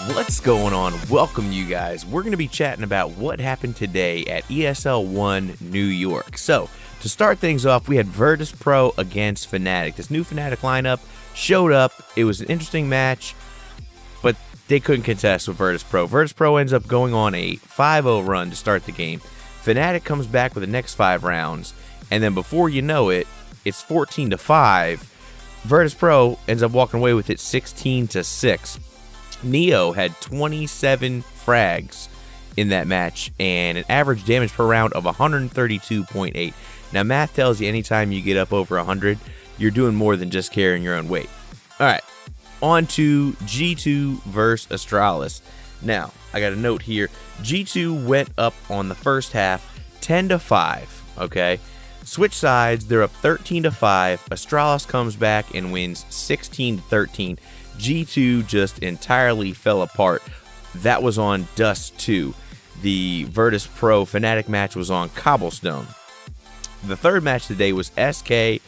What's going on? Welcome, you guys. We're going to be chatting about what happened today at Esl One New York. So, to start things off, we had Virtus Pro against Fnatic. This new Fnatic lineup showed up. It was an interesting match, but they couldn't contest with Virtus Pro. Virtus Pro ends up going on a 5-0 run to start the game. Fnatic comes back with the next 5 rounds, and then before you know it, it's 14-5. Virtus Pro ends up walking away with it 16-6. Neo had 27 frags in that match and an average damage per round of 132.8. Now, math tells you anytime you get up over 100, you're doing more than just carrying your own weight. All right, on to G2 versus Astralis. Now, I got a note here. G2 went up on the first half 10-5, okay? Switch sides, they're up 13-5. Astralis comes back and wins 16-13. G2 just entirely fell apart. That was on Dust 2. The Virtus Pro Fnatic match was on Cobblestone. The third match today was SK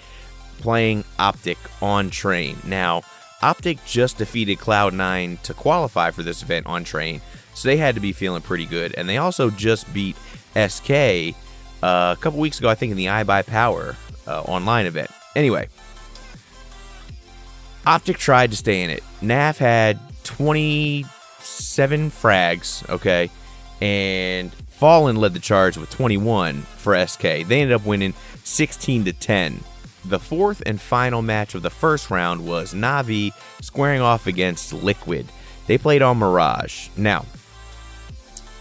playing Optic on Train. Now, Optic just defeated Cloud9 to qualify for this event on Train, so they had to be feeling pretty good. And they also just beat SK a couple weeks ago, I think, in the iBuyPower online event. Anyway, Optic tried to stay in it. Nav had 27 frags, okay, and Fallen led the charge with 21 for SK. They ended up winning 16-10. The fourth and final match of the first round was Na'Vi squaring off against Liquid. They played on Mirage. Now,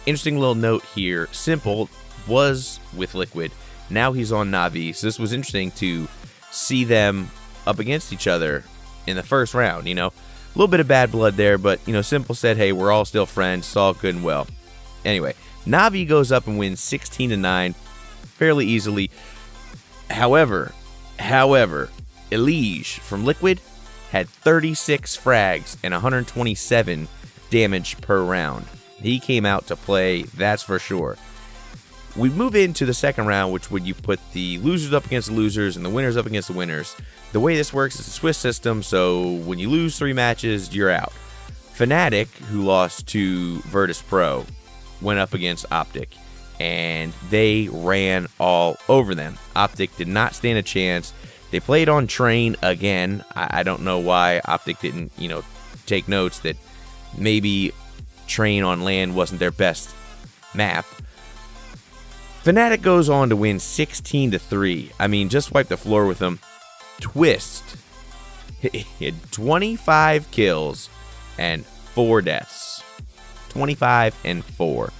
interesting little note here. Simple was with Liquid. Now he's on Na'Vi. So this was interesting to see them up against each other in the first round, you know. A little bit of bad blood there, but, you know, Simple said, hey, we're all still friends. It's all good and well. Anyway, Na'Vi goes up and wins 16-9 fairly easily. However, Elige from Liquid had 36 frags and 127 damage per round. He came out to play, that's for sure. We move into the second round, which would you put the losers up against the losers and the winners up against the winners. The way this works is a Swiss system, so when you lose 3 matches, you're out. Fnatic, who lost to Virtus Pro, went up against Optic, and they ran all over them. Optic did not stand a chance. They played on Train again. I don't know why Optic didn't, you know, take notes that maybe Train on land wasn't their best map. Fnatic goes on to win 16-3. I mean, just wipe the floor with them. Twist. He had 25 kills and 4 deaths. 25 and 4.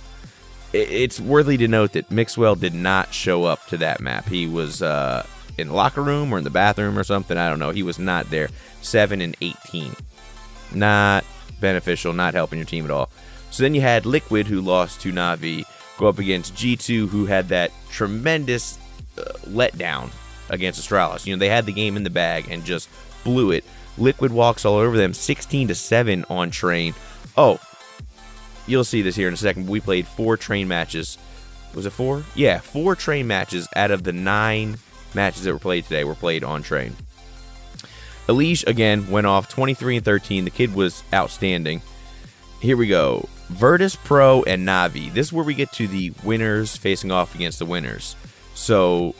It's worthy to note that Mixwell did not show up to that map. He was in the locker room or in the bathroom or something. I don't know. He was not there. 7 and 18. Not beneficial, not helping your team at all. So then you had Liquid, who lost to Na'Vi, go up against G2, who had that tremendous letdown against Astralis. You know, they had the game in the bag and just blew it. Liquid walks all over them, 16-7 on Train. Oh, you'll see this here in a second, but we played 4 Train matches. Was it 4? Yeah, 4 Train matches out of the 9 matches that were played today were played on Train. Elige, again, went off 23-13. The kid was outstanding. Here we go. Virtus Pro and Na'Vi. This is where we get to the winners facing off against the winners. So,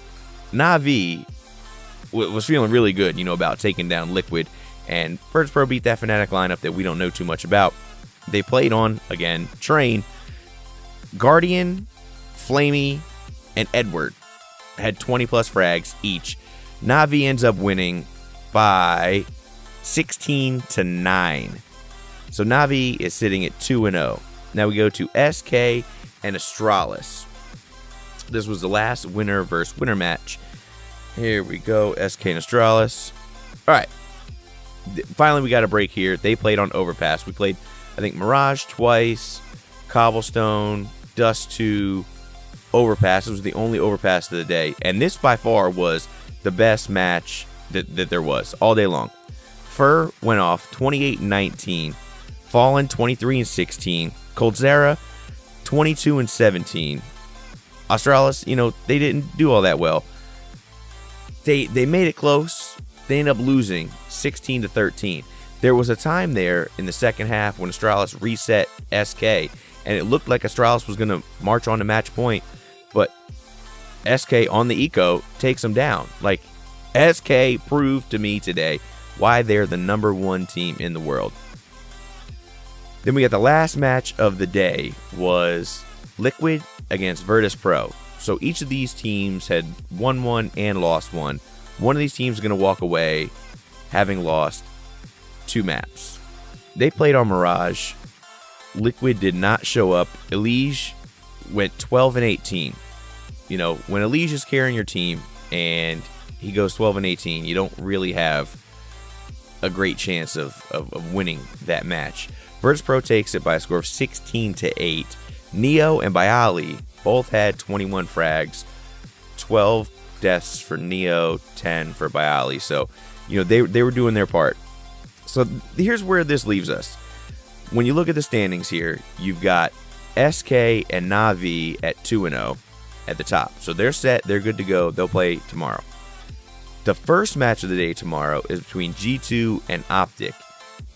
Na'Vi was feeling really good, you know, about taking down Liquid. And Virtus Pro beat that Fnatic lineup that we don't know too much about. They played on, again, Train. Guardian, Flamey, and Edward had 20-plus frags each. Na'Vi ends up winning by 16-9. So Na'Vi is sitting at 2-0. Now we go to SK and Astralis. This was the last winner versus winner match. Here we go, SK and Astralis. All right. Finally, we got a break here. They played on Overpass. We played, I think, Mirage twice, Cobblestone, Dust 2, Overpass. This was the only Overpass of the day. And this, by far, was the best match that there was all day long. Fur went off 28-19. Fallen 23-16. Coldzera 22-17. Astralis, you know, they didn't do all that well. They made it close. They ended up losing 16-13. There was a time there in the second half when Astralis reset SK, and it looked like Astralis was going to march on to match point, but SK on the eco takes them down. Like, SK proved to me today why they're the #1 team in the world. Then we got the last match of the day was Liquid against Virtus Pro. So each of these teams had won one and lost one. One of these teams is going to walk away having lost 2 maps. They played on Mirage. Liquid did not show up. Elige went 12-18. You know, when Elige is carrying your team and he goes 12-18, you don't really have a great chance of winning that match. Virtus Pro takes it by a score of 16-8. Neo and Bialy both had 21 frags, 12 deaths for Neo, 10 for Bialy. So, you know, they were doing their part. So here's where this leaves us. When you look at the standings here, you've got SK and Na'Vi at 2-0 at the top. So they're set, they're good to go. They'll play tomorrow. The first match of the day tomorrow is between G2 and Optic,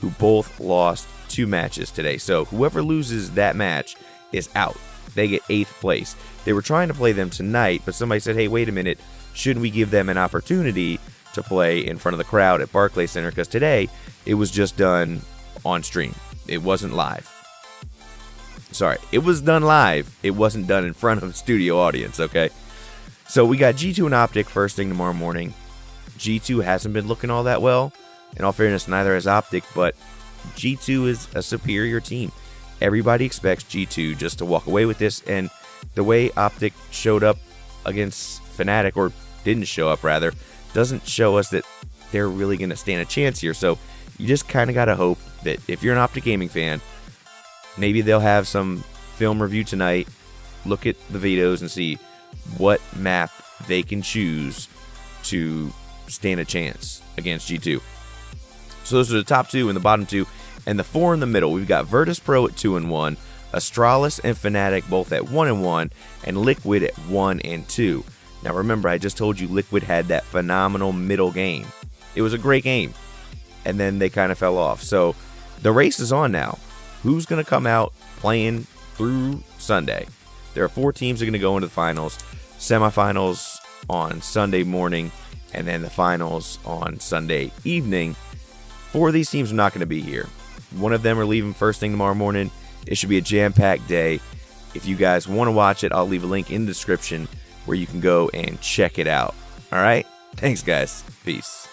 who both lost 2 matches today. So whoever loses that match is out. They get 8th place. They were trying to play them tonight, but somebody said, hey, wait a minute, shouldn't we give them an opportunity to play in front of the crowd at Barclays Center? Because today it was just done on stream. It wasn't live. Sorry, it was done live. It wasn't done in front of a studio audience, okay? So we got G2 and Optic first thing tomorrow morning. G2 hasn't been looking all that well. In all fairness, neither has Optic, but G2 is a superior team. Everybody expects G2 just to walk away with this, and the way Optic showed up against Fnatic, or didn't show up rather, doesn't show us that they're really going to stand a chance here. So you just kind of got to hope that if you're an Optic Gaming fan, maybe they'll have some film review tonight, look at the videos and see what map they can choose to stand a chance against G2. So those are the top 2 and the bottom 2. And the 4 in the middle, we've got Virtus Pro at 2-1, Astralis and Fnatic both at 1-1, and Liquid at 1-2. Now remember, I just told you Liquid had that phenomenal middle game. It was a great game. And then they kind of fell off. So the race is on now. Who's going to come out playing through Sunday? There are 4 teams that are going to go into the finals. Semifinals on Sunday morning, and then the finals on Sunday evening. 4 of these teams are not going to be here. One of them are leaving first thing tomorrow morning. It should be a jam-packed day. If you guys want to watch it, I'll leave a link in the description where you can go and check it out. All right? Thanks, guys. Peace.